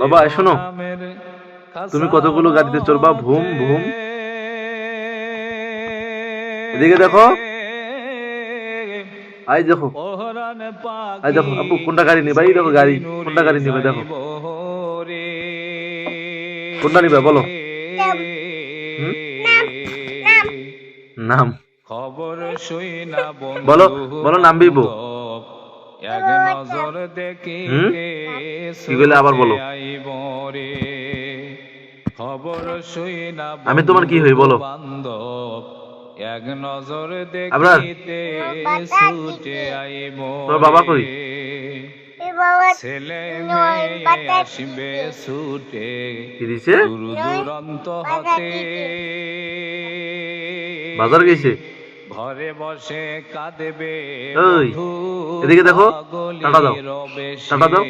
বাবা শোনো, তুমি কতগুলো গাড়িতে চড়বা? ভুম ভুম। এদিকে দেখো, আই দেখো, আই দেখো আপু কোনটা গাড়ি নিবা? এই দেখো গাড়ি, কোনটা গাড়ি নিবে দেখো, কোনটা নিবে বলো? হুম? নাম খবর শুই না বলো, বন্ধু বলো নাম বিবো। এক নজর দেখিতে কি বলে আবার বলো? আইব রে। খবর শুই না আমি তোমার কি হই বলো? বান্ধব, এক নজর আবরার, দেখিতে ছুটে আইব তোমার বাবা কই? ছেলে মেয়ে আসবে ছুটে কি দিছে? দূর দূরান্ত হতে, বাজার গেছে। ঘরে বসে কাঁদবে ওই বন্ধু এদিকে দেখো, টাটা দাও, পাগলের বেশে। টাটা দাও।